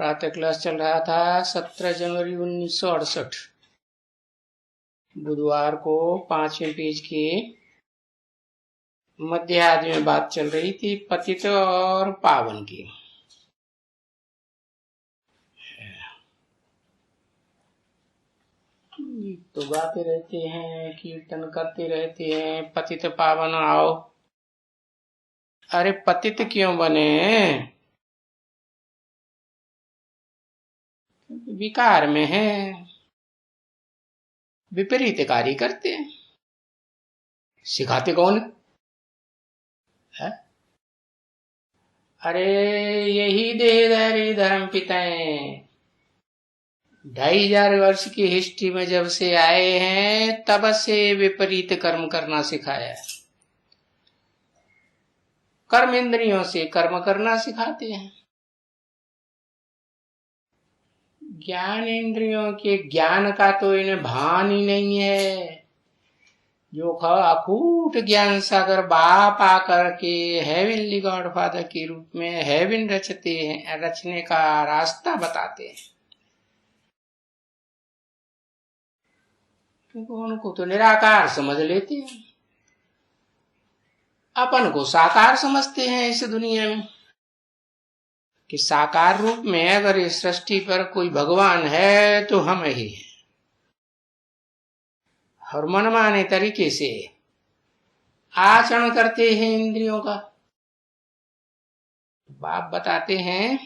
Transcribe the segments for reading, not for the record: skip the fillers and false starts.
प्रातः क्लास चल रहा था 17 जनवरी 1968 बुधवार को 5वें पेज के मध्य आदि में बात चल रही थी पतित और पावन की। तो गाते रहते हैं, कीर्तन करते रहते हैं, पतित पावन आओ। अरे पतित क्यों बने? विकार में है, विपरीत कार्य करते हैं। सिखाते कौन है? अरे यही देहधारी धर्म पिताएं 2500 वर्ष की हिस्ट्री में जब से आए हैं तब से विपरीत कर्म करना सिखाया है। कर्म इंद्रियों से कर्म करना सिखाते हैं। ज्ञान इंद्रियों के ज्ञान का तो इन्हें भान ही नहीं है। जो अकूट ज्ञान सागर बाप आकर के हेविनली गॉडफादर के रूप में हेवन रचते हैं, रचने का रास्ता बताते हैं। क्योंकि उनको तो निराकार समझ लेते हैं, अपन को साकार समझते हैं इस दुनिया में कि साकार रूप में अगर इस सृष्टि पर कोई भगवान है तो हम ही हैं। और मनमाने तरीके से आचरण करते हैं इंद्रियों का। बाप बताते हैं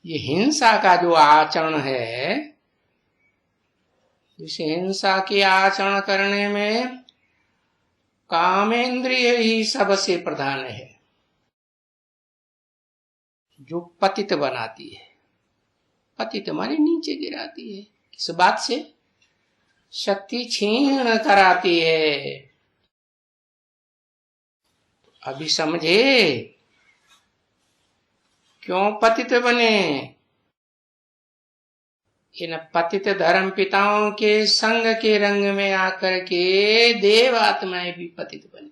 ये हिंसा का जो आचरण है, इस हिंसा के आचरण करने में कामेंद्रिय ही सबसे प्रधान है, जो पतित बनाती है। पतित माने नीचे गिराती है। किस बात से? शक्ति क्षीण कराती है। अभी समझे क्यों पतित बने? इन पतित धर्म पिताओं के संग के रंग में आकर के देव आत्माएं भी पतित बनी।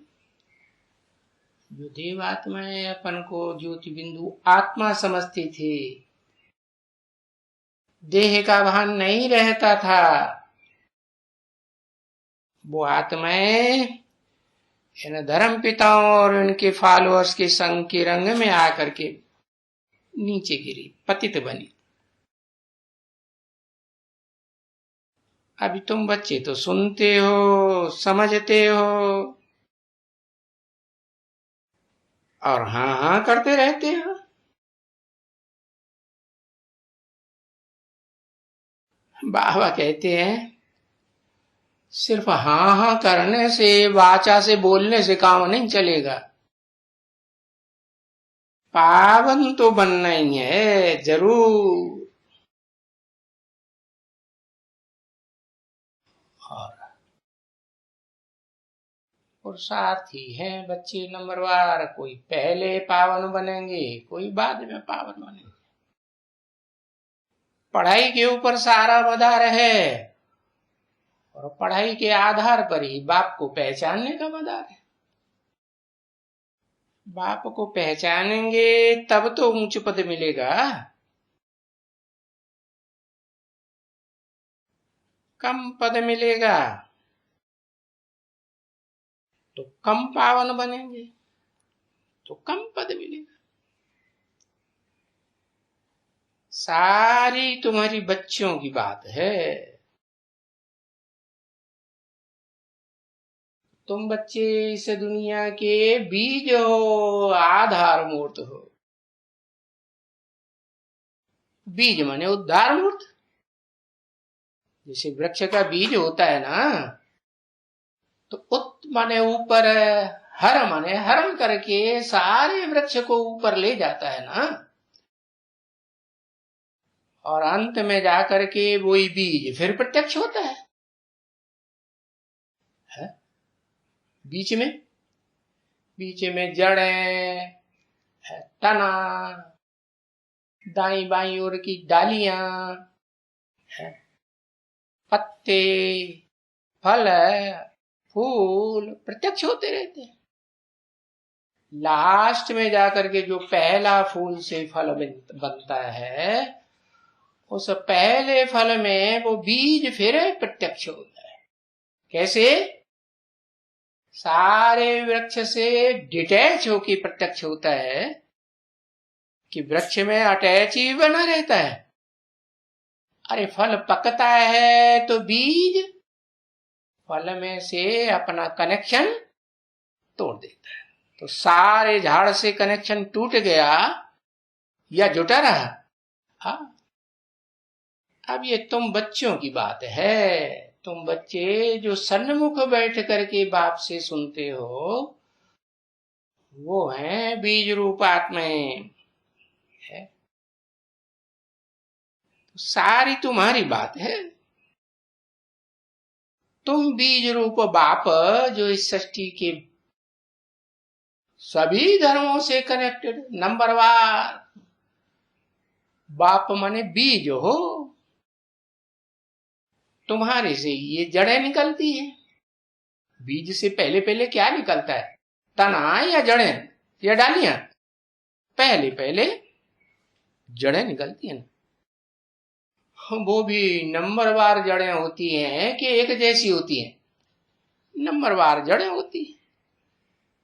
जो देव आत्माएं अपन को ज्योति बिंदु आत्मा समझती थी, देह का भान नहीं रहता था, वो आत्माएं इन धर्म पिताओं और उनके फॉलोअर्स के संग के रंग में आकर के नीचे गिरी, पतित बनी। अभी तुम बच्चे तो सुनते हो, समझते हो और हाँ हाँ करते रहते हो। बाबा कहते हैं सिर्फ हाँ हाँ करने से, वाचा से बोलने से काम नहीं चलेगा। पावन तो बनना ही है जरूर। पुरुषार्थी हैं बच्चे नंबरवार। कोई पहले पावन बनेंगे, कोई बाद में पावन बनेंगे। पढ़ाई के ऊपर सारा मदार है और पढ़ाई के आधार पर ही बाप को पहचानने का मदार है। बाप को पहचानेंगे तब तो ऊंच पद मिलेगा। कम पद मिलेगा तो कम पावन बनेंगे, तो कम पद मिलेगा। सारी तुम्हारी बच्चों की बात है। तुम बच्चे इस दुनिया के बीज हो, आधार मूर्त हो। बीज माने उद्धार मूर्त। जैसे वृक्ष का बीज होता है ना, तो उत माने ऊपर, हर माने हरण करके सारे वृक्ष को ऊपर ले जाता है ना, और अंत में जाकर के वही बीज फिर प्रत्यक्ष होता है। बीच में जड़ें, तना, दाई बाई ओर की डालियां, पत्ते, फल, फूल प्रत्यक्ष होते रहते हैं। लास्ट में जाकर के जो पहला फूल से फल बनता है, उस पहले फल में वो बीज फिर प्रत्यक्ष होता है। कैसे? सारे वृक्ष से डिटैच होके प्रत्यक्ष होता है कि वृक्ष में अटैच ही बना रहता है। अरे फल पकता है तो बीज फल में से अपना कनेक्शन तोड़ देता है, तो सारे झाड़ से कनेक्शन टूट गया या जुटा रहा? हाँ। अब ये तुम बच्चों की बात है, तुम बच्चे जो सन्मुख बैठ करके बाप से सुनते हो, वो है बीज रूप आत्माएं है। तो सारी तुम्हारी बात है। तुम बीज रूप बाप जो इस सृष्टि के सभी धर्मों से कनेक्टेड नंबरवार बाप माने बीज हो। तुम्हारे से ये जड़ें निकलती हैं। बीज से पहले पहले क्या निकलता है? तना या जड़ें या डालियां? पहले पहले जड़ें निकलती हैं। वो भी नंबरवार जड़ें होती हैं कि एक जैसी होती हैं? नंबरवार जड़ें होती हैं।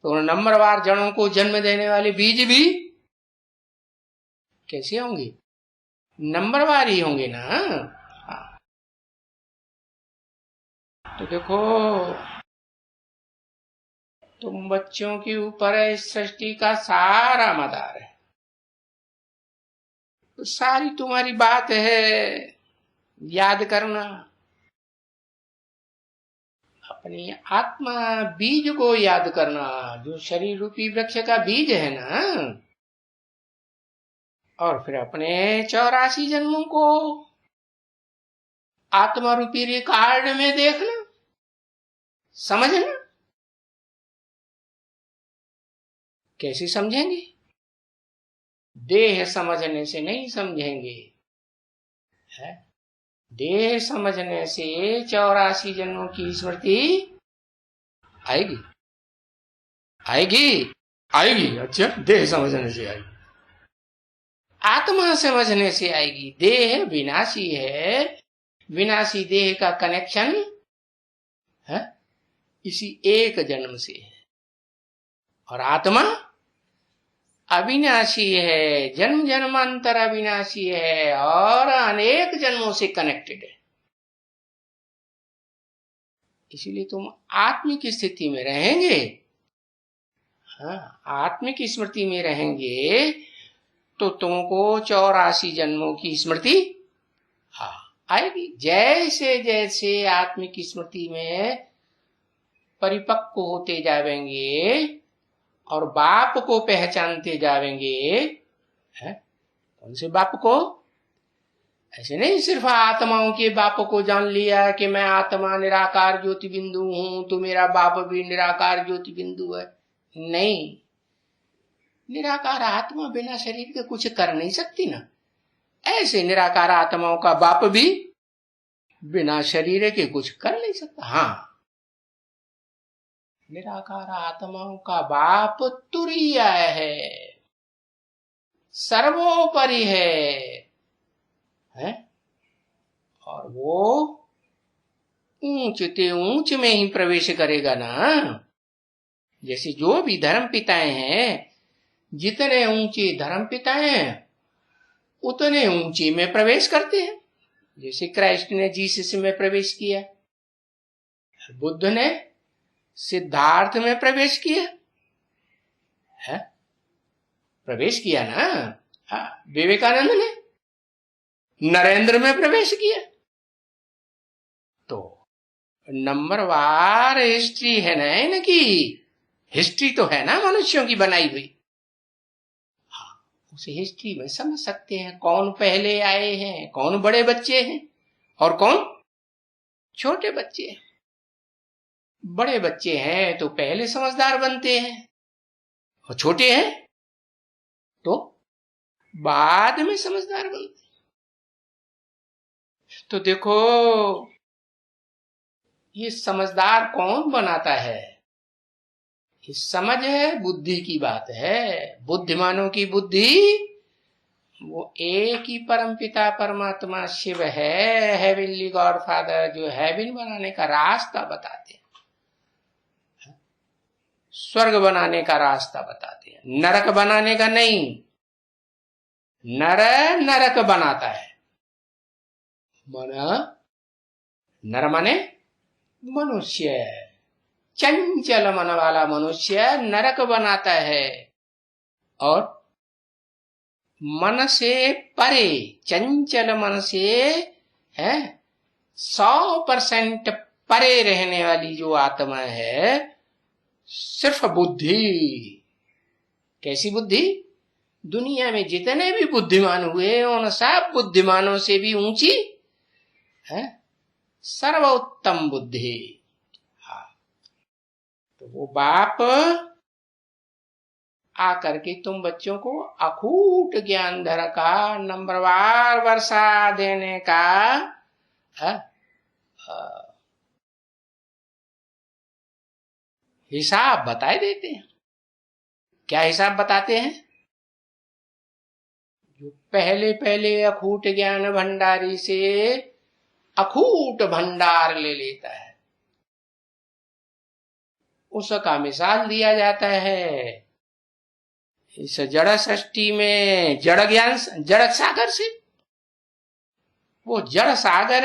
तो नंबरवार जड़ों को जन्म देने वाले बीज भी कैसे होंगे? नंबरवार ही होंगे ना। हाँ। तो देखो, तुम बच्चों के ऊपर इस सृष्टि का सारा मदार है। तो सारी तुम्हारी बात है याद करना। अपनी आत्मा बीज को याद करना, जो शरीर रूपी वृक्ष का बीज है ना। और फिर अपने 84 जन्मों को आत्मा रूपी रिकॉर्ड में देखना, समझना। कैसे समझेंगे? देह समझने से नहीं समझेंगे है? देह समझने से 84 जन्मों की स्मृति आएगी? आएगी? आएगी। अच्छा, देह समझने से आएगी, आत्मा समझने से आएगी। देह विनाशी है, विनाशी देह का कनेक्शन है इसी एक जन्म से है। और आत्मा अविनाशी है, जन्म जन्मांतर अविनाशी है और अनेक जन्मों से कनेक्टेड है। इसीलिए तुम आत्मिक स्थिति में रहेंगे। हाँ, आत्मिक स्मृति में रहेंगे तो तुमको 84 जन्मों की स्मृति हाँ आएगी। जैसे जैसे आत्मिक स्मृति में परिपक्व होते जाएंगे और बाप को पहचानते जाएंगे। है कौन से बाप को? ऐसे नहीं सिर्फ आत्माओं के बाप को जान लिया कि मैं आत्मा निराकार ज्योति बिंदु हूं, तो मेरा बाप भी निराकार ज्योति बिंदु है। नहीं, निराकार आत्मा बिना शरीर के कुछ कर नहीं सकती ना। ऐसे निराकार आत्माओं का बाप भी बिना शरीर के कुछ कर नहीं सकता। हाँ, निराकार आत्माओं का बाप तुरीय है, सर्वोपरि है? और वो ऊंच ते ऊंच में ही प्रवेश करेगा ना। जैसे जो भी धर्म पिताएं हैं, जितने ऊंचे धर्म पिताएं हैं उतने ऊंचे में प्रवेश करते हैं। जैसे क्राइस्ट ने जीसस में प्रवेश किया, बुद्ध ने सिद्धार्थ में प्रवेश किया है, प्रवेश किया ना। हाँ, विवेकानंद ने नरेंद्र में प्रवेश किया। तो नंबरवार हिस्ट्री है ना इनकी, हिस्ट्री तो है ना मनुष्यों की बनाई हुई। हाँ, उस हिस्ट्री में समझ सकते हैं कौन पहले आए हैं, कौन बड़े बच्चे हैं और कौन छोटे बच्चे हैं। बड़े बच्चे हैं तो पहले समझदार बनते हैं और छोटे हैं तो बाद में समझदार बनते हैं। तो देखो, ये समझदार कौन बनाता है? समझ है, बुद्धि की बात है। बुद्धिमानों की बुद्धि वो एक ही परमपिता परमात्मा शिव है, हेवनली गॉड फादर, जो हेवन बनाने का रास्ता बताते हैं, स्वर्ग बनाने का रास्ता बताते हैं, नरक बनाने का नहीं। नर नरक बनाता है, नर माने मनुष्य, चंचल मन वाला मनुष्य नरक बनाता है। और मन से परे, चंचल मन से है 100% परे रहने वाली जो आत्मा है, सिर्फ बुद्धि। कैसी बुद्धि? दुनिया में जितने भी बुद्धिमान हुए उन सब बुद्धिमानों से भी ऊंची है सर्वोत्तम बुद्धि। हाँ, तो वो बाप आकर के तुम बच्चों को अखूट ज्ञान धर का नंबरवार वर्षा देने का हिसाब बताए देते हैं। क्या हिसाब बताते हैं? जो पहले पहले अखूट ज्ञान भंडारी से अखूट भंडार ले लेता है, उसका मिसाल दिया जाता है। इस जड़ सृष्टि में जड़ ज्ञान, जड़ सागर से, वो जड़ सागर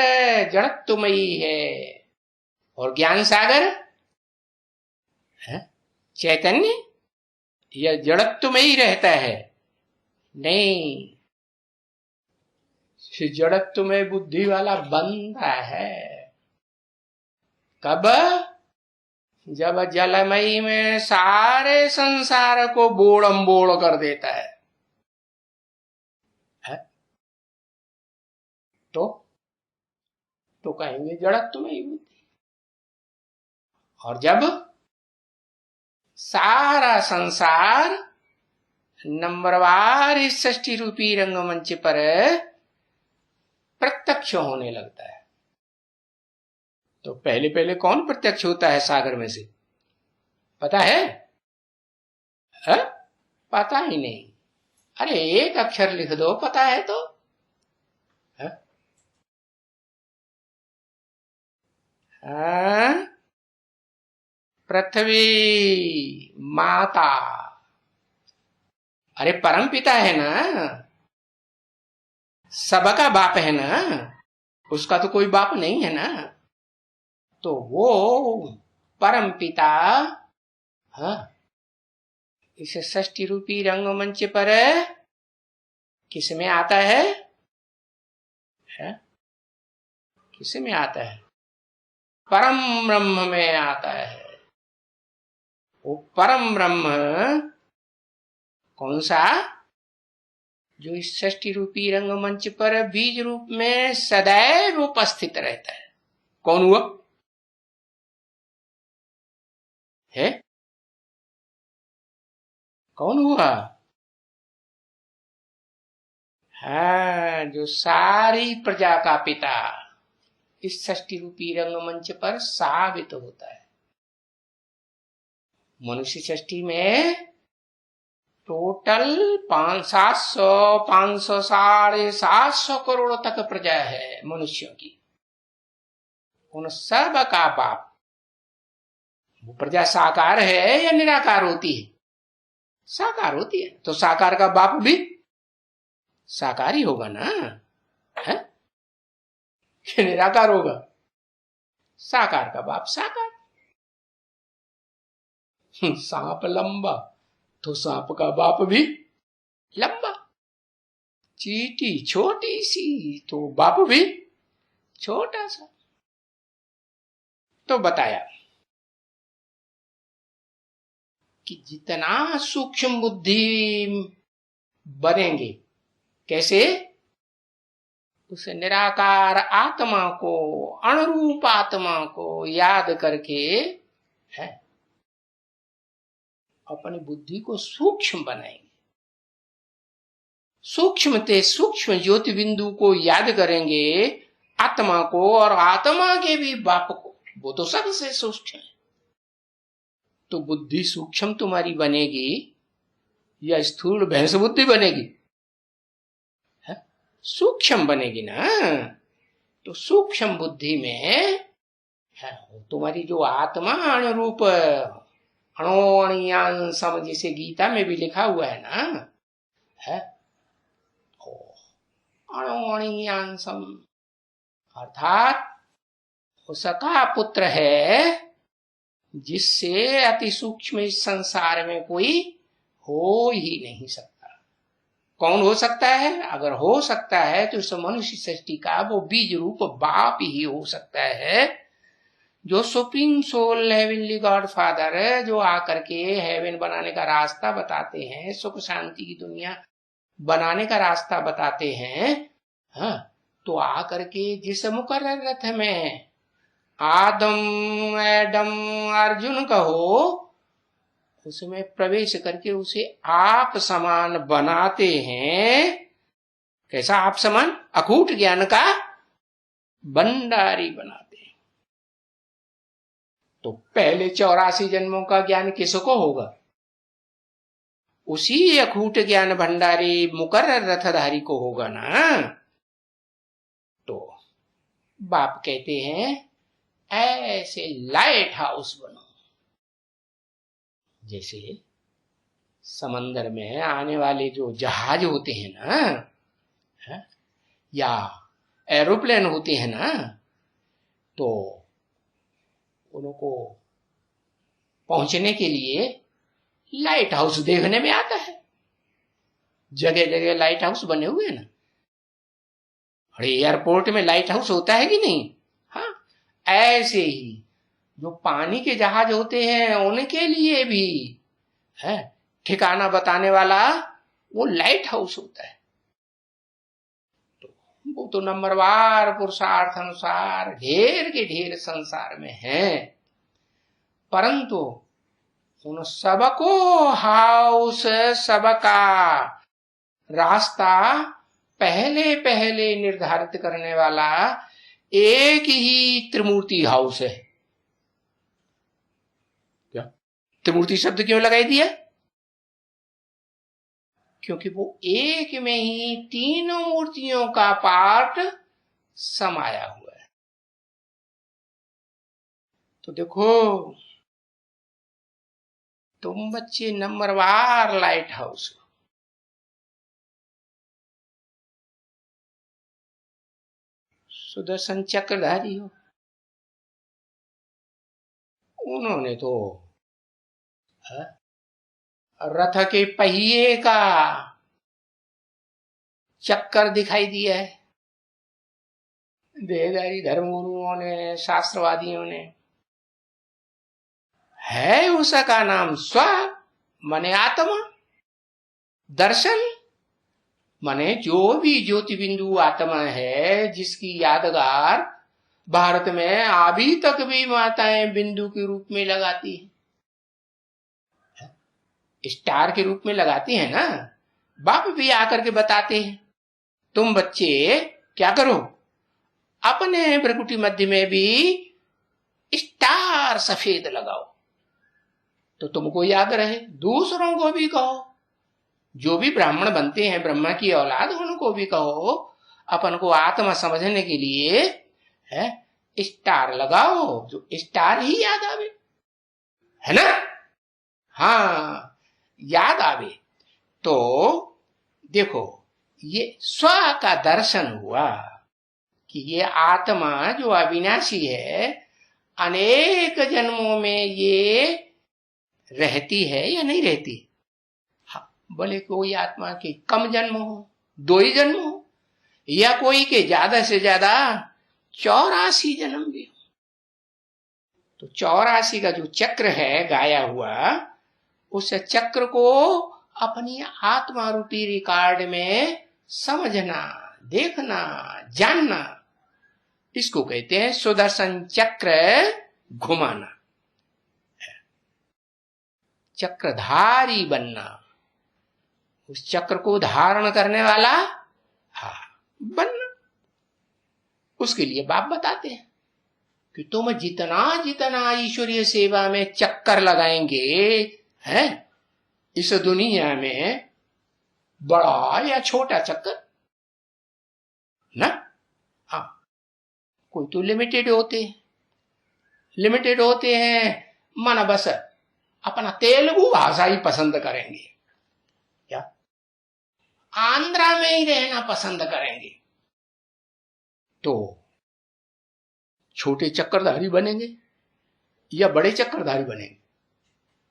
जड़त्वमयी है, और ज्ञान सागर है चैतन्य, यह जड़त्वमयी रहता है। नहीं, जड़त्व में बुद्धि वाला बनता है कब? जब जलमयी में सारे संसार को बोड़म बोड़ कर देता है, तो कहेंगे जड़त्व में ही बुद्धि। और जब सारा संसार नंबरवार इस सृष्टि रूपी रंगमंच पर प्रत्यक्ष होने लगता है, तो पहले पहले कौन प्रत्यक्ष होता है सागर में से? पता है? पता ही नहीं। अरे एक अक्षर लिख दो, पता है तो। पृथ्वी माता, अरे परम पिता है ना, सबका बाप है ना, उसका तो कोई बाप नहीं है ना। तो वो परम पिता इस षष्टि रूपी रंगमंच पर किस में आता है? किस में आता है? परम ब्रह्म में आता है। वो परम ब्रह्म कौन सा? जो इस षष्टि रूपी रंगमंच पर बीज रूप में सदैव उपस्थित रहता है। कौन हुआ? है? कौन हुआ? हाँ, जो सारी प्रजा का पिता इस षष्टि रूपी रंगमंच पर साबित होता है। मनुष्य षष्टि में टोटल 500 500 करोड़ तक प्रजा है मनुष्यों की। उन सब का बाप, वो प्रजा साकार है या निराकार होती है? साकार होती है, तो साकार का बाप भी साकार ही होगा ना, है कि निराकार होगा? साकार का बाप साकार। सांप लंबा तो सांप का बाप भी लंबा, चींटी छोटी सी तो बाप भी छोटा सा। तो बताया कि जितना सूक्ष्म बुद्धि बनेंगे, कैसे? उस निराकार आत्मा को, अणुरूप आत्मा को याद करके है अपनी बुद्धि को सूक्ष्म बनाएंगे। सूक्ष्म ते सूक्ष्म ज्योति बिंदु को याद करेंगे, आत्मा को, और आत्मा के भी बाप को, वो तो सबसे सूक्ष्म है। तो बुद्धि सूक्ष्म तुम्हारी बनेगी या स्थूल भैंस बुद्धि बनेगी? सूक्ष्म बनेगी ना। तो सूक्ष्म बुद्धि में तुम्हारी जो आत्मा अनुरूप अणोअणियांसम, जिसे गीता में भी लिखा हुआ है ना, है अणोअणियांसम, अर्थात उसका पुत्र है जिससे अति सूक्ष्म इस संसार में कोई हो ही नहीं सकता। कौन हो सकता है? अगर हो सकता है तो इस मनुष्य सृष्टि का वो बीज रूप बाप ही हो सकता है, जो supreme soul heavenly God father है, जो आकर के हेवन बनाने का रास्ता बताते हैं, सुख शांति की दुनिया बनाने का रास्ता बताते हैं। हाँ, तो आकर के जिस मुकर्रर रथ में आदम एडम अर्जुन कहो, उसमें प्रवेश करके उसे आप समान बनाते हैं। कैसा आप समान? अकूट ज्ञान का भंडारी बनाते हैं। तो पहले 84 जन्मों का ज्ञान किसको होगा? उसी अकूट ज्ञान भंडारी मुकर्रर रथधारी को होगा ना। तो बाप कहते हैं ऐसे लाइट हाउस बनो, जैसे समंदर में आने वाले जो जहाज होते हैं ना, है? या एरोप्लेन होते हैं ना, तो उनको पहुंचने के लिए लाइट हाउस देखने में आता है। जगह जगह लाइट हाउस बने हुए हैं ना। अरे एयरपोर्ट में लाइट हाउस होता है कि नहीं? हाँ, ऐसे ही जो पानी के जहाज होते हैं उनके लिए भी है ठिकाना बताने वाला वो लाइट हाउस होता है। तो वो तो नंबरवार पुरुषार्थ अनुसार ढेर के ढेर संसार में है, परंतु उन सबको हाउस, सबका रास्ता पहले पहले निर्धारित करने वाला एक ही त्रिमूर्ति हाउस है। क्या त्रिमूर्ति शब्द क्यों लगाई दिया? क्योंकि वो एक में ही तीनों मूर्तियों का पार्ट समाया हुआ है। तो देखो तुम बच्चे नंबरवार लाइट हाउस हो। सुदर्शन चक्रधारी हो। उन्होंने तो रथ के पहिए का चक्कर दिखाई दिया है। देहधारी धर्मगुरुओं ने, शास्त्रवादियों ने, है उसका नाम स्व माने आत्मा, दर्शन माने जो भी ज्योति बिंदु आत्मा है, जिसकी यादगार भारत में अभी तक भी माताएं बिंदु के रूप में लगाती है, स्टार के रूप में लगाती है ना। बाप भी आकर के बताते हैं तुम बच्चे क्या करो, अपने भ्रकुटी मध्य में भी स्टार सफेद लगाओ, तो तुमको याद रहे। दूसरों को भी कहो, जो भी ब्राह्मण बनते हैं, ब्रह्मा की औलाद, उनको भी कहो अपन को आत्मा समझने के लिए है स्टार लगाओ, जो स्टार ही याद आवे, है ना। हाँ, याद आवे। तो देखो ये स्व का दर्शन हुआ कि ये आत्मा जो अविनाशी है, अनेक जन्मों में ये रहती है या नहीं रहती। हाँ, भले कोई आत्मा के कम जन्म हो, 2 ही जन्म हो, या कोई के ज्यादा से ज्यादा 84 जन्म भी हो। तो 84 का जो चक्र है गाया हुआ, उस चक्र को अपनी आत्मा रूपी रिकॉर्ड में समझना, देखना, जानना, इसको कहते हैं सुदर्शन चक्र घुमाना, चक्रधारी बनना, उस चक्र को धारण करने वाला हाँ बनना। उसके लिए बाप बताते हैं कि तुम जितना जितना ईश्वरीय सेवा में चक्कर लगाएंगे हैं इस दुनिया में, बड़ा या छोटा चक्कर ना, हाँ, कोई तो लिमिटेड होते हैं माना बस अपना तेलुगु भाषा ही पसंद करेंगे, क्या आंध्रा में ही रहना पसंद करेंगे, तो छोटे चक्करधारी बनेंगे या बड़े चक्करधारी बनेंगे?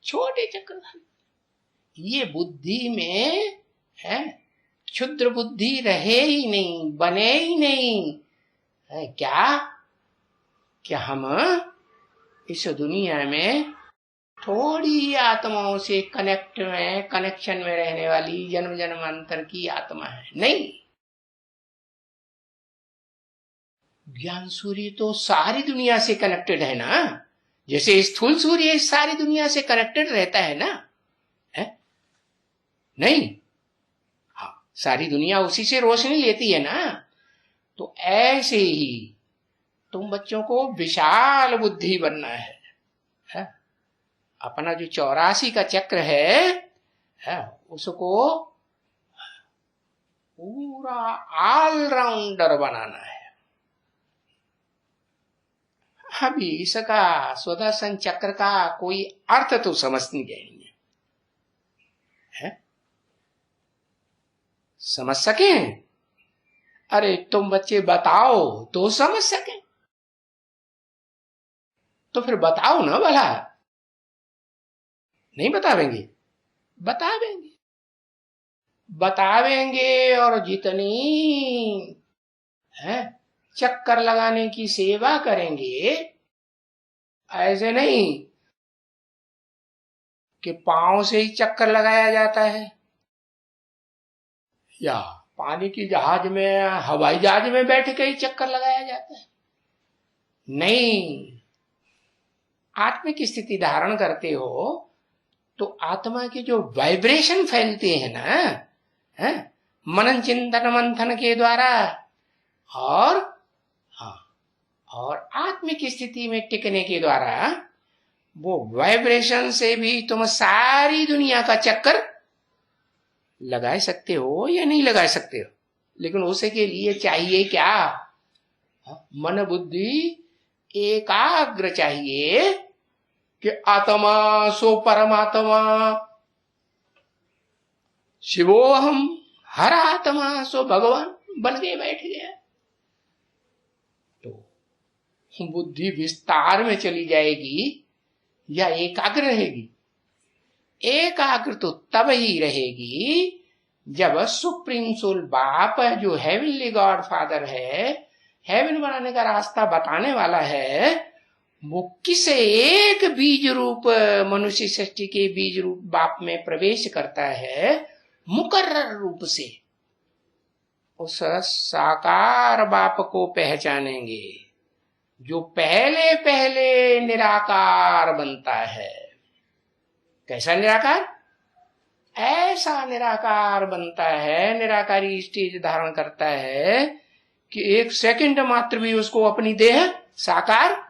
छोटे चक्करधारी। ये बुद्धि में है, क्षुद्र बुद्धि रहे ही नहीं, बने ही नहीं है। क्या हम इस दुनिया में थोड़ी आत्माओं से कनेक्शन में रहने वाली जन्म जन्मांतर की आत्मा है? नहीं। ज्ञान सूर्य तो सारी दुनिया से कनेक्टेड है ना, जैसे स्थूल सूर्य सारी दुनिया से कनेक्टेड रहता है ना, है? नहीं, हाँ, सारी दुनिया उसी से रोशनी लेती है ना। तो ऐसे ही तुम बच्चों को विशाल बुद्धि बनना है? अपना जो 84 का चक्र है उसको पूरा ऑलराउंडर बनाना है। अभी इसका सुदर्शन चक्र का कोई अर्थ तो समझ नहीं गए है? समझ सके? अरे तुम बच्चे बताओ तो समझ सके, तो फिर बताओ ना भला। नहीं बतावेंगे? बतावेंगे और जितनी है चक्कर लगाने की सेवा करेंगे, ऐसे नहीं कि पांव से ही चक्कर लगाया जाता है या पानी की जहाज में, हवाई जहाज में बैठ के ही चक्कर लगाया जाता है। नहीं, आत्मिक स्थिति धारण करते हो तो आत्मा के जो वाइब्रेशन फैलते हैं ना, है मनन चिंतन मंथन के द्वारा, और आत्मिक स्थिति में टिकने के द्वारा, वो वाइब्रेशन से भी तुम सारी दुनिया का चक्कर लगा सकते हो या नहीं लगा सकते हो। लेकिन उसके लिए चाहिए क्या? मन बुद्धि एकाग्र चाहिए कि आत्मा सो परमात्मा, शिवोहम, हर आत्मा सो भगवान बन के बैठ गया। तो बुद्धि विस्तार में चली जाएगी या एकाग्र रहेगी? एकाग्र तो तब ही रहेगी जब सुप्रीम सोल बाप जो हेवनली गॉड फादर है, हेवन बनाने का रास्ता बताने वाला है, वो किस एक बीज रूप मनुष्य सृष्टि के बीज रूप बाप में प्रवेश करता है, मुकर्रर रूप से उस साकार बाप को पहचानेंगे जो पहले पहले निराकार बनता है। कैसा निराकार? ऐसा निराकार बनता है, निराकारी स्टेज धारण करता है कि एक सेकंड मात्र भी उसको अपनी देह साकार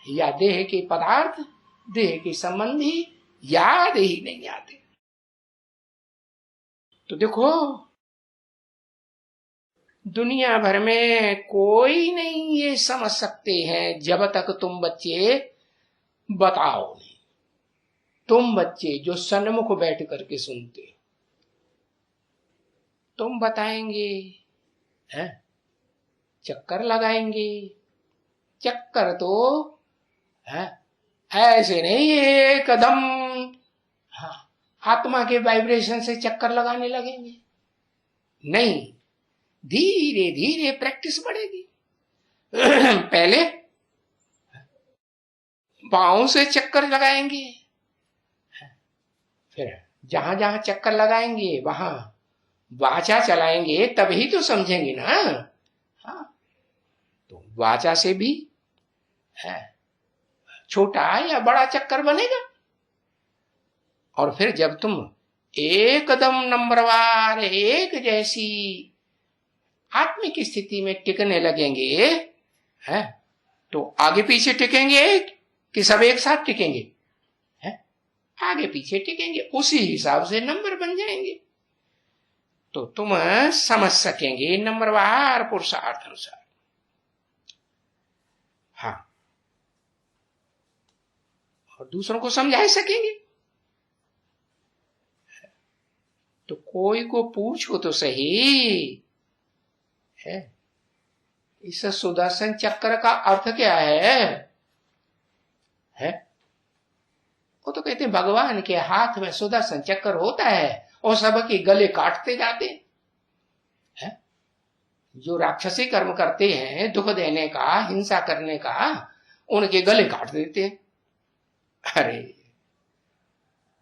या देह के पदार्थ, देह के संबंधी याद ही नहीं आते। तो देखो, दुनिया भर में कोई नहीं ये समझ सकते हैं जब तक तुम बच्चे बताओ नहीं। तुम बच्चे जो सन्मुख बैठ करके सुनते, तुम बताएंगे, हैं? चक्कर लगाएंगे। चक्कर तो है ऐसे नहीं एकदम आत्मा के वाइब्रेशन से चक्कर लगाने लगेंगे, नहीं, धीरे धीरे प्रैक्टिस बढ़ेगी। पहले पांव से चक्कर लगाएंगे, फिर जहां जहां चक्कर लगाएंगे वहां वाचा चलाएंगे, तभी तो समझेंगे ना। हाँ, तो वाचा से भी है छोटा या बड़ा चक्कर बनेगा। और फिर जब तुम एकदम नंबरवार एक जैसी आत्मिक स्थिति में टिकने लगेंगे, है तो आगे पीछे टिकेंगे कि सब एक साथ टिकेंगे? है, आगे पीछे टिकेंगे, उसी हिसाब से नंबर बन जाएंगे। तो तुम समझ सकेंगे नंबरवार पुरुषार्थ अनुसार। हाँ, और दूसरों को समझा सकेंगे। तो कोई को पूछो तो सही है, इस सुदर्शन चक्र का अर्थ क्या है? वो तो कहते हैं भगवान के हाथ में सुदर्शन चक्र होता है और सबके गले काटते जाते हैं। जो राक्षसी कर्म करते हैं, दुख देने का, हिंसा करने का, उनके गले काट देते हैं। अरे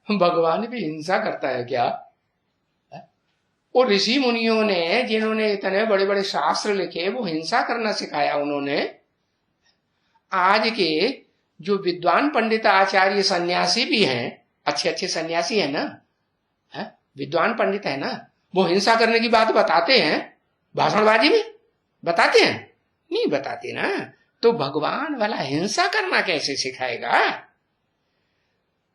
भगवान भी हिंसा करता है क्या? और ऋषि मुनियों ने, जिन्होंने इतने बड़े बड़े शास्त्र लिखे, वो हिंसा करना सिखाया उन्होंने। आज के जो विद्वान पंडित आचार्य सन्यासी भी हैं, अच्छे अच्छे सन्यासी है ना, है? विद्वान पंडित है ना, वो हिंसा करने की बात बताते हैं, भाषणबाजी में बताते हैं? नहीं बताते ना। तो भगवान वाला हिंसा करना कैसे सिखाएगा?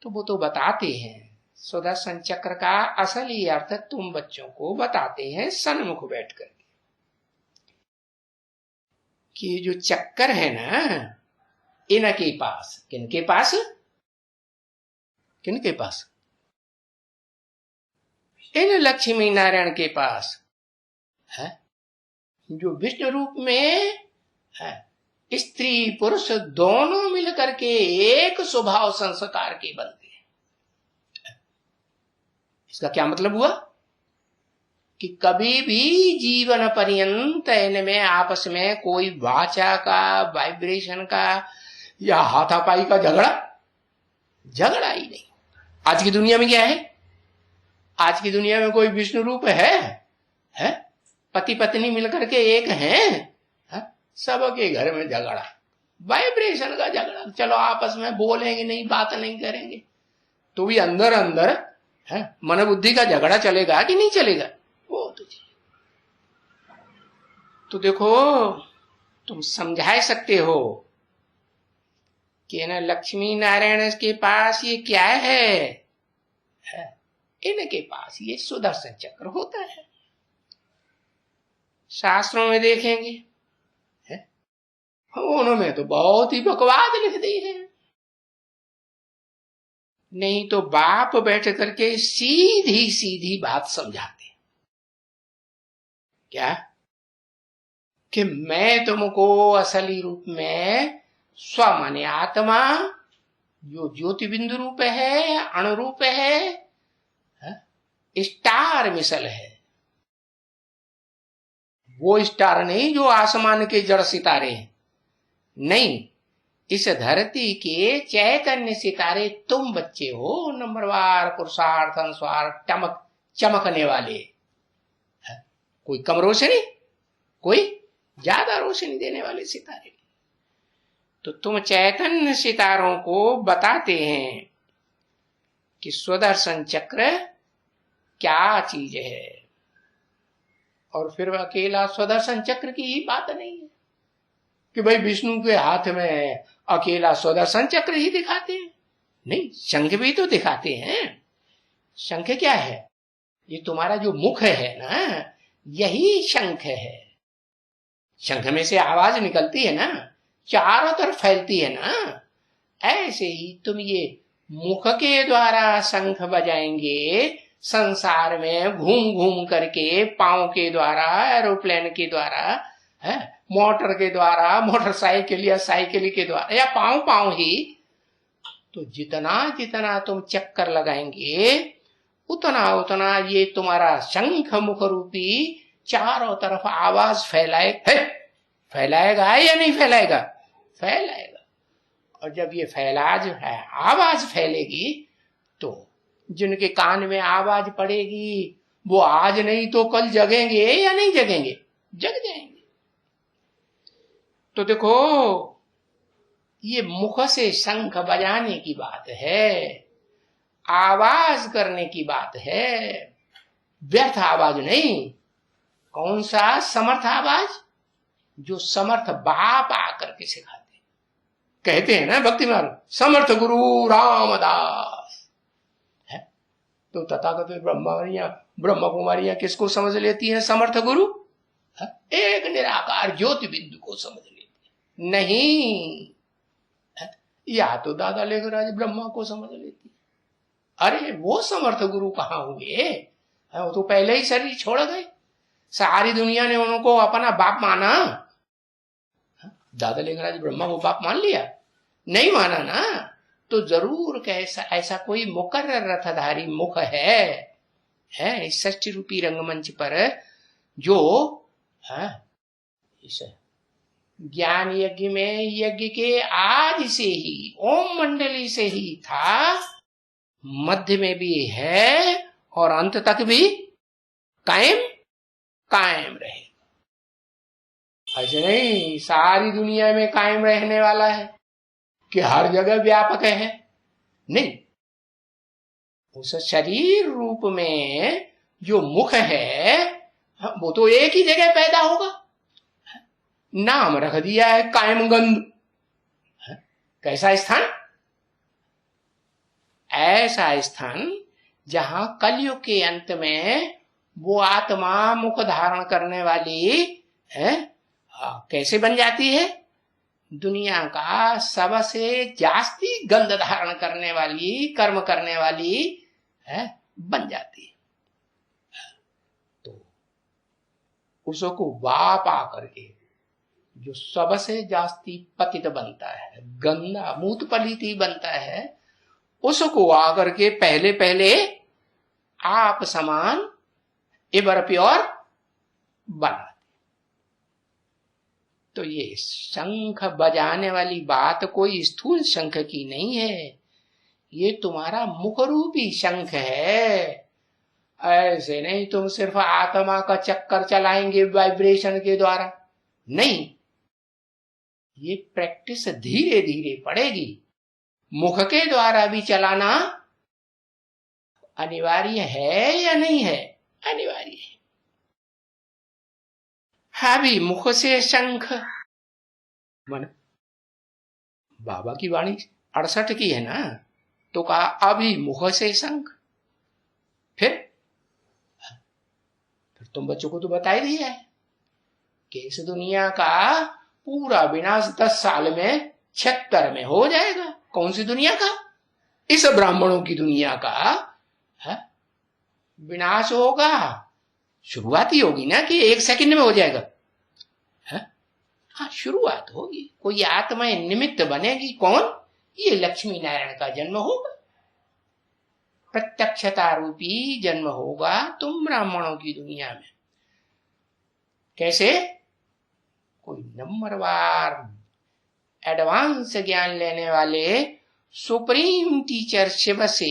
तो वो तो बताते हैं। सुदर्शन चक्र का असली अर्थ तुम बच्चों को बताते हैं सन्मुख बैठ कर कि जो चक्कर है ना, इनके पास, किनके पास? किनके पास? इन लक्ष्मी नारायण के पास है, जो विष्णु रूप में है, स्त्री पुरुष दोनों मिलकर के एक स्वभाव संस्कार के बनते। इसका क्या मतलब हुआ कि कभी भी जीवन पर्यंत इनमें आपस में कोई वाचा का, वाइब्रेशन का या हाथापाई का झगड़ा ही नहीं। आज की दुनिया में क्या है? आज की दुनिया में कोई विष्णु रूप है? पति पत्नी मिलकर के एक हैं, सबके घर में झगड़ा, वाइब्रेशन का झगड़ा। चलो आपस में बोलेंगे नहीं, बात नहीं करेंगे, तो भी अंदर अंदर है मन बुद्धि का झगड़ा चलेगा कि नहीं चलेगा? वो तो देखो, तुम समझा सकते हो कि ना लक्ष्मी नारायण के पास ये क्या है? इनके पास ये सुदर्शन चक्र होता है। शास्त्रों में देखेंगे है? उन्होंने तो बहुत ही बकवाद लिख दी है। नहीं तो बाप बैठ करके सीधी सीधी बात समझाते क्या कि मैं तुमको असली रूप में स्व माने आत्मा, जो ज्योति बिंदु रूप है, अणुरूप है, स्टार मिसल है। वो स्टार नहीं जो आसमान के जड़ सितारे हैं, नहीं, इस धरती के चैतन्य सितारे तुम बच्चे हो, नंबरवार पुरुषार्थ अनुसार चमकने वाले। कोई कम रोशनी, कोई ज्यादा रोशनी देने वाले सितारे। तो तुम चैतन्य सितारों को बताते हैं कि सुदर्शन चक्र क्या चीज है। और फिर अकेला सुदर्शन चक्र की ही बात नहीं है कि भाई विष्णु के हाथ में अकेला सुदर्शन चक्र ही दिखाते हैं। नहीं, शंख भी तो दिखाते हैं। शंख क्या है? ये तुम्हारा जो मुख है ना, यही शंख है। शंख में से आवाज निकलती है ना, चारों तरफ फैलती है ना। ऐसे ही तुम ये मुख के द्वारा शंख बजाएंगे, संसार में घूम घूम करके, पांव के द्वारा, एरोप्लेन के द्वारा, है मोटर के द्वारा, मोटरसाइकिल या साइकिल के द्वारा, या पांव ही। तो जितना जितना तुम चक्कर लगाएंगे, उतना उतना ये तुम्हारा शंख मुख रूपी चारों तरफ आवाज फैलाएगा या नहीं फैलाएगा? फैलाएगा। और जब ये आवाज फैलेगी, तो जिनके कान में आवाज पड़ेगी वो आज नहीं तो कल जगेंगे या नहीं जगेंगे? जग जाएंगे। तो देखो, ये मुख से शंख बजाने की बात है, आवाज करने की बात है, व्यर्थ आवाज नहीं। कौन सा समर्थ आवाज? जो समर्थ बाप आकर के सिखाते। कहते हैं ना भक्ति मार्ग, समर्थ गुरु रामदास है। तो तथाकथित ब्रह्म कुमारियां किसको समझ लेती हैं? समर्थ गुरु है? एक निराकार ज्योति बिंदु को समझ लेती है। नहीं है? या तो दादा लेखराज ब्रह्मा को समझ लेती है। अरे वो समर्थ गुरु कहाँ हुए? वो तो पहले ही शरीर छोड़ गए। सारी दुनिया ने उनको अपना बाप माना। दादा लेखराज ब्रह्मा को बाप मान लिया? नहीं माना ना। तो जरूर कैसा ऐसा कोई मुकर्रर रथधारी मुख है इस षष्ठी रूपी रंगमंच पर, जो इस ज्ञान यज्ञ में यज्ञ के आदि से ही, ओम मंडली से ही था, मध्य में भी है और अंत तक भी कायम रहे। ऐसे नहीं सारी दुनिया में कायम रहने वाला है कि हर जगह व्यापक है। नहीं, उस शरीर रूप में जो मुख है वो तो एक ही जगह पैदा होगा। नाम रख दिया है कायमगंध। कैसा स्थान? ऐसा स्थान जहां कलयुग के अंत में वो आत्मा मुख धारण करने वाली है, कैसे बन जाती है? दुनिया का सबसे जास्ती गंध धारण करने वाली, कर्म करने वाली है, बन जाती है। तो उसको बाप आकर के जो सबसे जास्ती पतित बनता है, गंदा मूत पलिती बनता है, उसको आकर के पहले पहले आप समान एवर प्योर बना। तो ये शंख बजाने वाली बात कोई स्थूल शंख की नहीं है, ये तुम्हारा मुखरूपी शंख है। ऐसे नहीं तुम सिर्फ आत्मा का चक्कर चलाएंगे वाइब्रेशन के द्वारा, नहीं, ये प्रैक्टिस धीरे धीरे पड़ेगी। मुख के द्वारा भी चलाना अनिवार्य है या नहीं है? अनिवार्य है। अभी मुख से शंख मन, बाबा की वाणी 68 की है ना, तो कहा अभी मुख से शंख। फिर तुम बच्चों को तो बता ही दिया है कि इस दुनिया का पूरा विनाश 10 साल में 76 में हो जाएगा। कौन सी दुनिया का? इस ब्राह्मणों की दुनिया का है? विनाश होगा। शुरुआत ही होगी ना कि 1 सेकंड में हो जाएगा। हाँ, शुरुआत होगी। कोई आत्मा निमित्त बनेगी। कौन? ये लक्ष्मी नारायण का जन्म होगा, प्रत्यक्षता रूपी जन्म होगा तुम ब्राह्मणों की दुनिया में। कैसे? कोई नंबरवार एडवांस ज्ञान लेने वाले सुप्रीम टीचर शिव से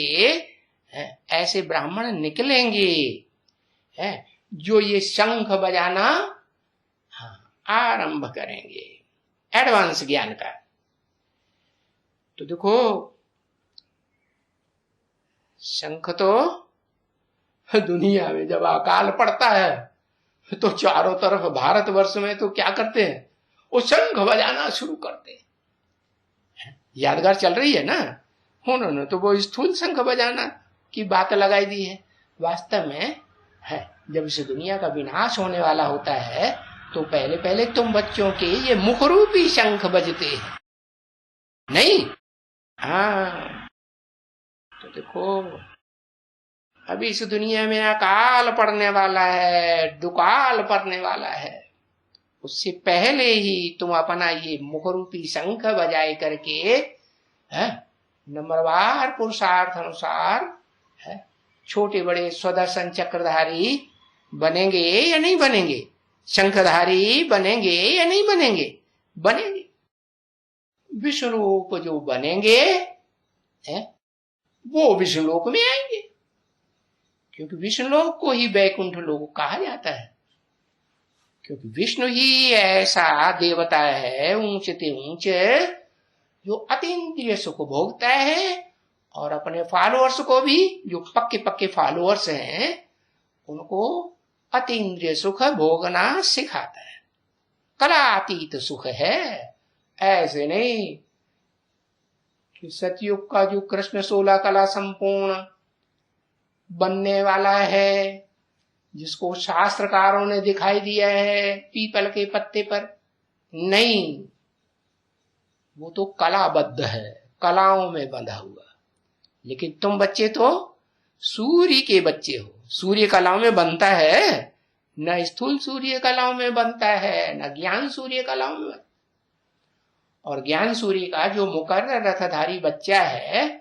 ऐसे ब्राह्मण निकलेंगे जो ये शंख बजाना आरंभ करेंगे, एडवांस ज्ञान का। तो देखो, शंख तो दुनिया में जब अकाल पड़ता है तो चारों तरफ भारतवर्ष में तो क्या करते हैं? वो शंख बजाना शुरू करते हैं। यादगार चल रही है ना, उन्होंने तो वो स्थूल शंख बजाना की बात लगाई दी है। वास्तव में है, जब इस दुनिया का विनाश होने वाला होता है तो पहले पहले तुम बच्चों के ये मुखरूपी शंख बजते हैं, नहीं? हाँ, तो देखो अभी इस दुनिया में अकाल पड़ने वाला है, दुकाल पड़ने वाला है। उससे पहले ही तुम अपना ये मुखरूपी शंख बजाए करके नंबरवार पुरुषार्थ अनुसार छोटे बड़े स्वदर्शन चक्रधारी बनेंगे या नहीं बनेंगे? शंखधारी बनेंगे या नहीं बनेंगे? बनेंगे। विष्णुरूप जो बनेंगे वो विष्णुलोक में आएंगे, क्योंकि विष्णुलोक को ही वैकुंठ लोक कहा जाता है। क्योंकि विष्णु ही ऐसा देवता है ऊंचते ऊंचे जो अतीन्द्रिय सुख भोगता है और अपने फॉलोअर्स को भी, जो पक्के पक्के फॉलोअर्स हैं, उनको अतीन्द्रिय सुख भोगना सिखाता है। कलातीत सुख है। ऐसे नहीं कि सतयुग का जो कृष्ण 16 कला संपूर्ण बनने वाला है, जिसको शास्त्रकारों ने दिखाई दिया है पीपल के पत्ते पर, नहीं, वो तो कलाबद्ध है, कलाओं में बंधा हुआ। लेकिन तुम बच्चे तो सूर्य के बच्चे हो। सूर्य कलाओं में बनता है, न स्थूल सूर्य कलाओं में बनता है, न ज्ञान सूर्य कलाओं में। और ज्ञान सूर्य का जो मुकर्रर रथधारी बच्चा है,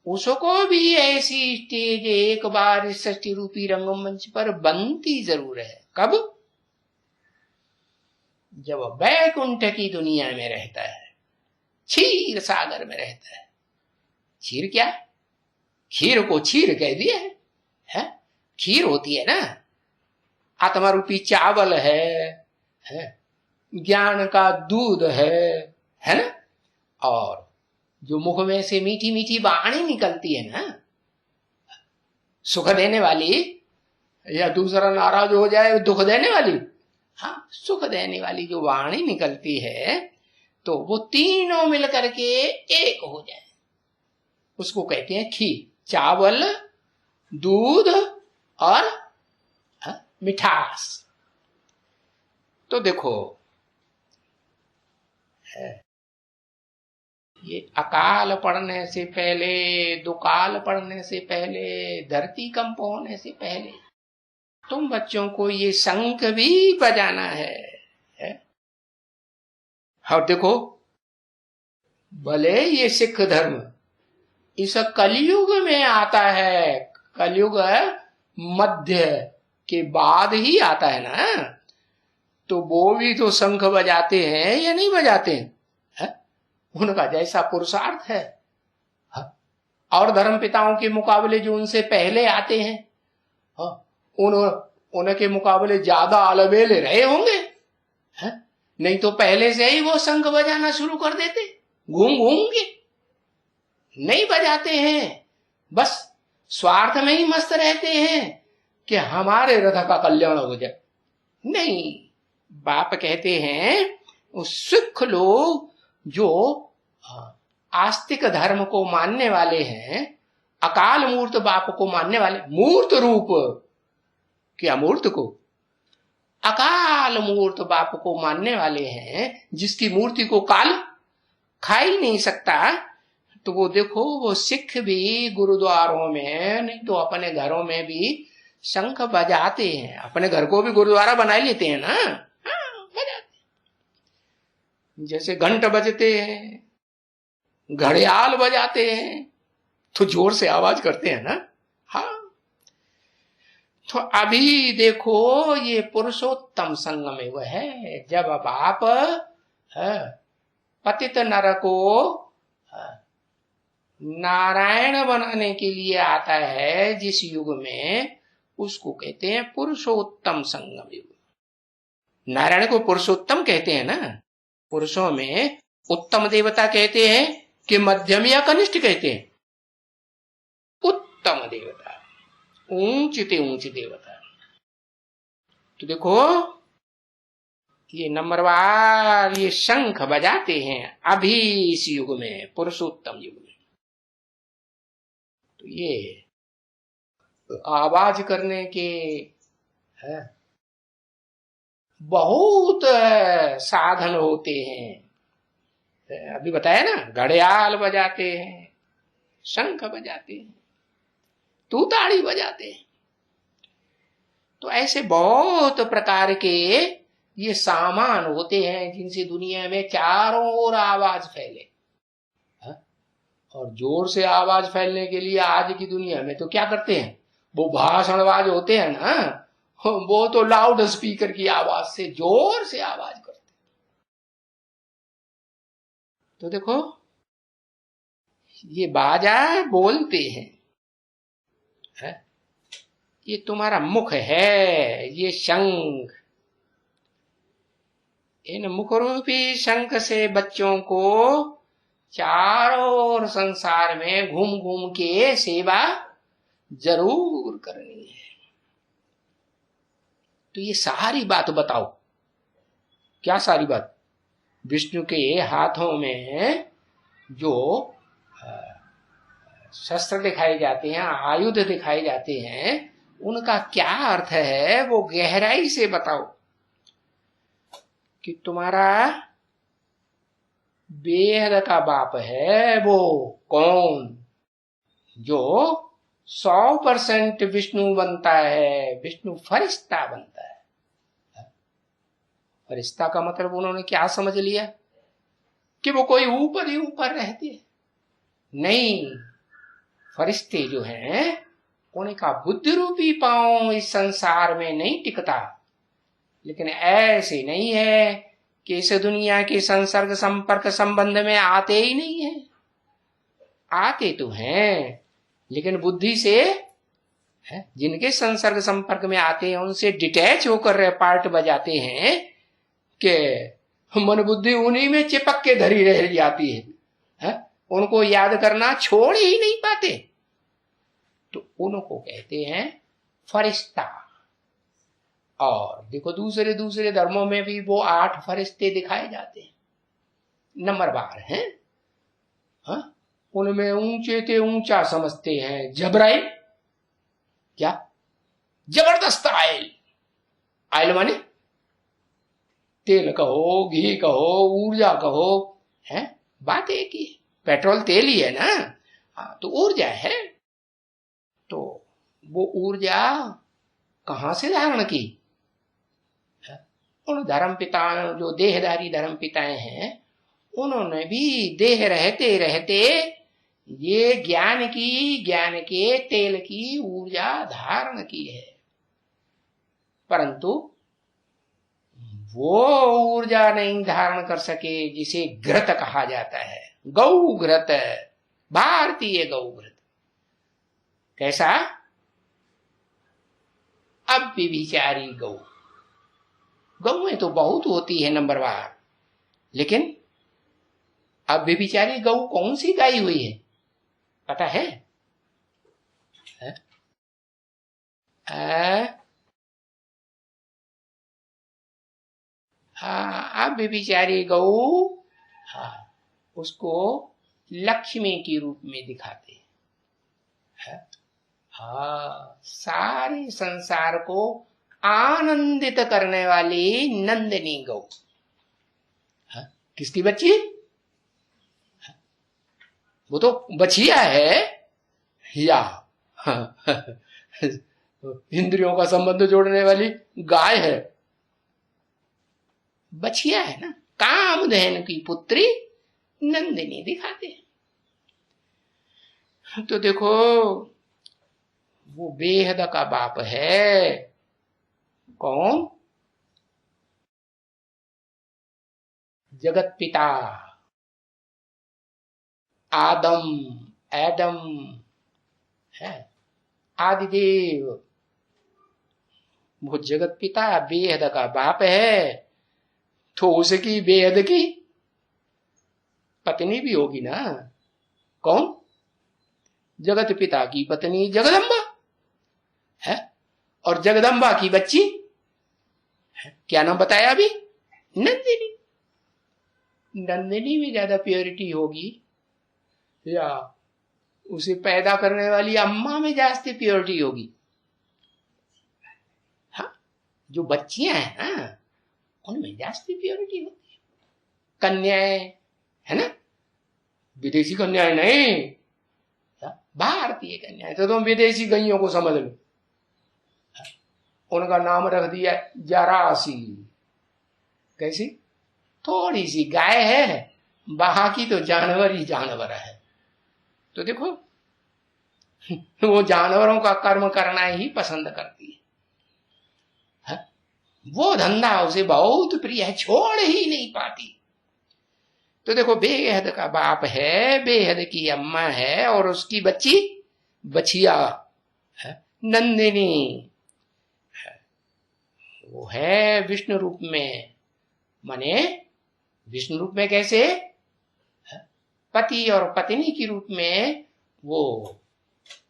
उसको भी ऐसी स्टेज एक बार इस सृष्टि रूपी रंगमंच पर बनती जरूर है। कब? जब वैकुंठ की दुनिया में रहता है, क्षीर सागर में रहता है। क्षीर क्या? खीर को क्षीर कह दिया है? खीर होती है ना, आत्मा रूपी चावल है? ज्ञान का दूध है ना? और जो मुख में से मीठी मीठी वाणी निकलती है ना, सुख देने वाली, या दूसरा नाराज हो जाए दुख देने वाली, हाँ, सुख देने वाली जो वाणी निकलती है, तो वो तीनों मिलकर के एक हो जाए, उसको कहते हैं खीर। चावल, दूध और मिठास। तो देखो, ये अकाल पड़ने से पहले, दुकाल पड़ने से पहले, धरती कंप होने से पहले तुम बच्चों को ये शंख भी बजाना है? हाँ, देखो, भले ये सिख धर्म इस कलयुग में आता है, कलयुग मध्य के बाद ही आता है ना, तो वो भी तो शंख बजाते हैं या नहीं बजाते हैं? उनका जैसा पुरुषार्थ है। और धर्म पिताओं के मुकाबले जो उनसे पहले आते हैं, उनके मुकाबले ज्यादा अलबेले रहे होंगे, नहीं तो पहले से ही वो शंख बजाना शुरू कर देते घूम घूम के। नहीं बजाते हैं, बस स्वार्थ में ही मस्त रहते हैं कि हमारे रथ का कल्याण हो जाए। नहीं, बाप कहते हैं उस सिख लोग जो आस्तिक धर्म को मानने वाले हैं, अकाल मूर्त बाप को मानने वाले, मूर्त रूप क्या मूर्त को, अकाल मूर्त बाप को मानने वाले हैं, जिसकी मूर्ति को काल खा ही नहीं सकता। तो वो देखो, वो सिख भी गुरुद्वारों में, नहीं तो अपने घरों में भी शंख बजाते हैं। अपने घर को भी गुरुद्वारा बना लेते हैं ना, बजाते, जैसे घंट बजते हैं, घड़ियाल बजाते हैं, तो जोर से आवाज करते हैं ना। हाँ, तो अभी देखो, ये पुरुषोत्तम संगम में वह है, जब बाप पतित नर को नारायण बनाने के लिए आता है जिस युग में, उसको कहते हैं पुरुषोत्तम संगम युग। नारायण को पुरुषोत्तम कहते हैं ना। पुरुषों में उत्तम देवता कहते हैं कि मध्यम या कनिष्ठ कहते हैं? उत्तम देवता, ऊंचते ऊंची देवता। तो देखो, ये नंबरवार ये शंख बजाते हैं अभी इस युग में, पुरुषोत्तम युग में। तो ये आवाज करने के है बहुत साधन होते हैं। अभी बताया ना, घड़ियाल बजाते हैं, शंख बजाते हैं, तूताड़ी बजाते हैं। तो ऐसे बहुत प्रकार के ये सामान होते हैं जिनसे दुनिया में चारों ओर आवाज फैले। और जोर से आवाज फैलने के लिए आज की दुनिया में तो क्या करते हैं, वो भाषणबाज होते हैं ना, वो तो लाउड स्पीकर की आवाज से जोर से आवाज करते। तो देखो, ये बाजा बोलते हैं, ये तुम्हारा मुख है, ये शंख। इन मुख रूपी शंख से बच्चों को चारों ओर संसार में घूम घूम के सेवा जरूर करनी है। तो ये सारी बात बताओ, क्या सारी बात? विष्णु के हाथों में जो शस्त्र दिखाए जाते हैं, आयुध दिखाए जाते हैं, उनका क्या अर्थ है वो गहराई से बताओ कि तुम्हारा बेहद का बाप है वो कौन, जो 100% विष्णु बनता है, विष्णु फरिश्ता बनता है। फरिश्ता का मतलब उन्होंने क्या समझ लिया कि वो कोई ऊपर ही ऊपर रहते हैं? नहीं, फरिश्ते जो हैं उनका बुद्धि रूपी पांव इस संसार में नहीं टिकता, लेकिन ऐसे नहीं है कि इस दुनिया के संसर्ग संपर्क संबंध में आते ही नहीं है, आते तो हैं, लेकिन बुद्धि से जिनके संसर्ग संपर्क में आते हैं उनसे डिटैच होकर पार्ट बजाते हैं कि मन बुद्धि उन्हीं में चिपक के धरी रह जाती है, उनको याद करना छोड़ ही नहीं पाते, तो उनको कहते हैं फरिश्ता। और देखो दूसरे दूसरे धर्मों में भी वो 8 फरिश्ते दिखाए जाते हैं, नंबरवार हैं। उनमें ऊंचे ते ऊंचा समझते हैं जबराइल, क्या जबरदस्त आयल, आयल माने तेल कहो, घी कहो, ऊर्जा कहो, है बात एक ही, पेट्रोल तेल ही है ना, हाँ तो ऊर्जा है। तो वो ऊर्जा कहां से धारण की? उन धर्म पिता, जो देहधारी धर्म पिताएं हैं, उन्होंने भी देह रहते रहते ये ज्ञान के तेल की ऊर्जा धारण की है, परंतु वो ऊर्जा नहीं धारण कर सके जिसे घृत कहा जाता है, गौ घृत, भारतीय गौ घृत। कैसा? अब व्यभिचारी गौ, गौ में तो बहुत होती है नंबरवार, लेकिन अब व्यभिचारी गौ कौन सी गाई हुई है पता है? अब व्यभिचारी गौ, उसको लक्ष्मी के रूप में दिखाते हैं। सारे संसार को आनंदित करने वाली नंदिनी गौ। किसकी बच्ची? वो तो बछिया है या इंद्रियों का संबंध जोड़ने वाली गाय है? बछिया है ना, कामधेनु की पुत्री नंदिनी दिखाते हैं। तो देखो वो बेहद का बाप है कौन? जगत पिता, एडम है, आदिदेव, वो जगत पिता बेहद का बाप है, तो उसकी बेहद की पत्नी भी होगी ना। कौन? जगत पिता की पत्नी जगदम्बा है, और जगदम्बा की बच्ची है, क्या नाम बताया अभी? नंदिनी। नंदिनी में ज्यादा प्योरिटी होगी या उसे पैदा करने वाली अम्मा में ज्यादा प्योरिटी होगी? हाँ, जो बच्चियां हैं ना उनमें ज्यादा प्योरिटी होती है। कन्याएं है ना, विदेशी कन्याएं नहीं, भारतीय कन्याएं। तो तुम विदेशी गैयों को समझ लो, उनका नाम रख दिया जरासी। कैसी? थोड़ी सी गाय है, बाकी तो जानवर ही जानवर है। तो देखो वो जानवरों का कर्म करना ही पसंद करती है, वो धंधा उसे बहुत प्रिय है, छोड़ ही नहीं पाती। तो देखो बेहद का बाप है, बेहद की अम्मा है, और उसकी बच्ची बछिया है नंदिनी, वो है विष्णु रूप में। माने विष्णु रूप में कैसे? पति और पत्नी के रूप में वो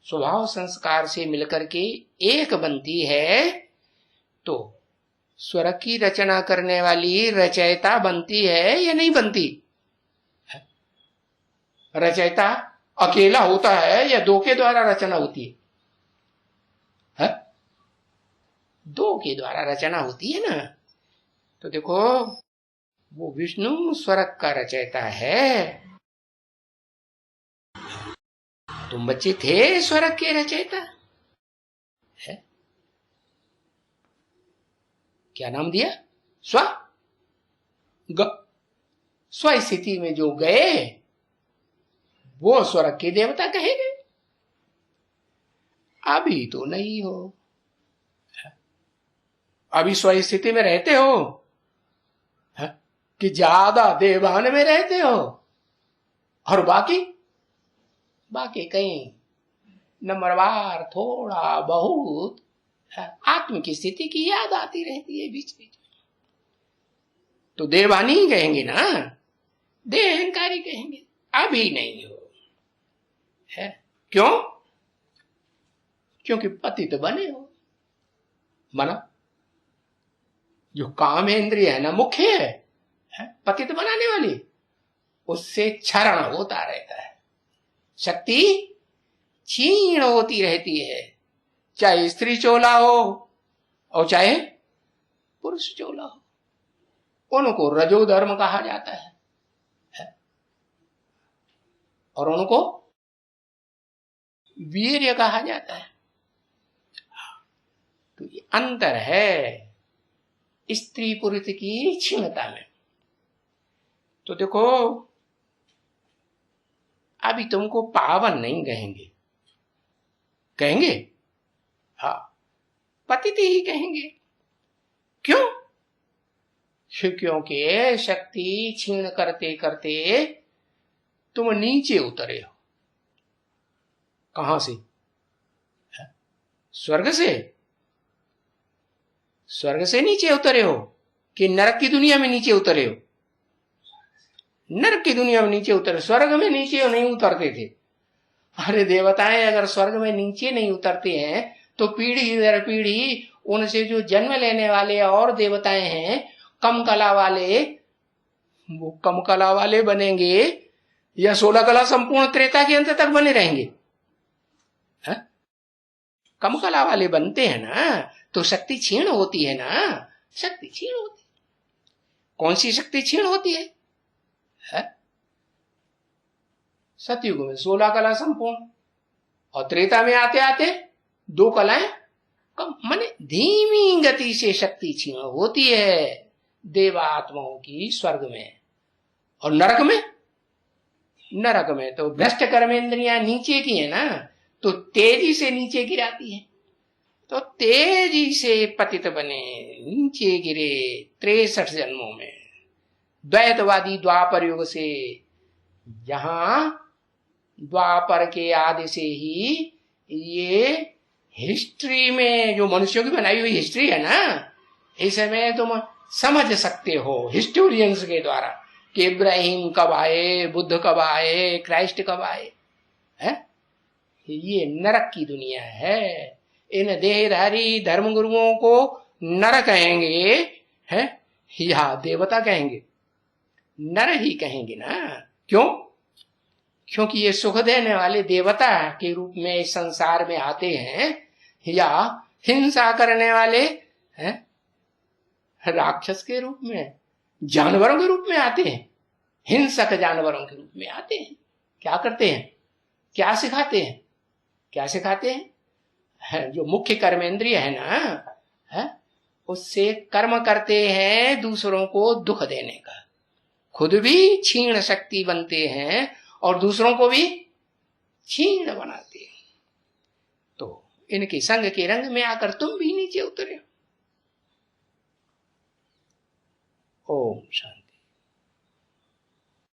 स्वभाव संस्कार से मिलकर के एक बनती है। तो स्वर की रचना करने वाली रचयिता बनती है या नहीं बनती? रचयिता अकेला होता है या दो के द्वारा रचना होती है? दो के द्वारा रचना होती है ना। तो देखो वो विष्णु स्वर्ग का रचयिता है। तुम बच्चे थे स्वर्ग के रचयिता है। क्या नाम दिया? स्व स्थिति में जो गए वो स्वर्ग के देवता कहे गए। अभी तो नहीं हो, अभी स्व स्थिति में रहते हो कि ज्यादा देवान में रहते हो, और बाकी कहीं नंबरवार थोड़ा बहुत आत्म की स्थिति की याद आती रहती है बीच बीच। तो देवानी ही कहेंगे ना, देह अहंकारी कहेंगे। अभी नहीं हो है। क्यों? क्योंकि पतित बने हो। माना जो काम इंद्रिय है ना, मुख्य है पतित बनाने वाली, उससे क्षरण होता रहता है, शक्ति क्षीण होती रहती है। चाहे स्त्री चोला हो और चाहे पुरुष चोला हो, उनको रजो धर्म कहा जाता है और उनको वीर्य कहा जाता है। तो ये अंतर है स्त्री पुरुष की क्षीणता में। तो देखो अभी तुमको पावन नहीं कहेंगे, कहेंगे हाँ पतित ही कहेंगे। क्यों? क्योंकि शक्ति क्षीण करते करते तुम नीचे उतरे हो। कहां से? स्वर्ग से? स्वर्ग से नीचे उतरे हो कि नरक की दुनिया में नीचे उतरे हो? नरक की दुनिया में नीचे उतरे, स्वर्ग में नीचे नहीं उतरते थे। अरे देवताएं अगर स्वर्ग में नीचे नहीं उतरते हैं तो पीढ़ी दर पीढ़ी उनसे जो जन्म लेने वाले और देवताएं हैं कम कला वाले, वो कम कला वाले बनेंगे या 16 कला संपूर्ण त्रेता के अंत तक बने रहेंगे? कम कला वाले बनते हैं ना, तो शक्ति क्षीण होती है ना, शक्ति क्षीण होती है। कौन सी शक्ति क्षीण होती है? सतयुग में 16 कला संपूर्ण और त्रेता में आते आते 2 कलाएं कम, माने धीमी गति से शक्ति क्षीण होती है देवात्माओं की स्वर्ग में। और नरक में? नरक में तो भ्रष्ट कर्मेंद्रियां नीचे की है ना, तो तेजी से नीचे गिराती है। तो तेजी से पतित बने, नीचे गिरे 63 जन्मों में। द्वैतवादी द्वापर युग से, जहां द्वापर के आदि से ही ये हिस्ट्री में जो मनुष्यों की बनाई हुई हिस्ट्री है ना, इसमें तुम समझ सकते हो हिस्टोरियंस के द्वारा कि इब्राहिम कब आए, बुद्ध कब आए, क्राइस्ट कब आए है? ये नरक की दुनिया है। इन देहधारी धर्म गुरुओं को नर कहेंगे है या देवता कहेंगे? नर ही कहेंगे ना। क्यों? क्योंकि ये सुख देने वाले देवता के रूप में इस संसार में आते हैं या हिंसा करने वाले हैं राक्षस के रूप में, जानवरों के रूप में आते हैं, हिंसक जानवरों के रूप में आते हैं। क्या करते हैं? क्या सिखाते हैं? क्या सिखाते हैं? जो मुख्य कर्मेंद्रिय है ना, उससे कर्म करते हैं दूसरों को दुख देने का, खुद भी क्षीण शक्ति बनते हैं और दूसरों को भी क्षीण बनाते हैं। तो इनके संग के रंग में आकर तुम भी नीचे उतरे। ओम शांति।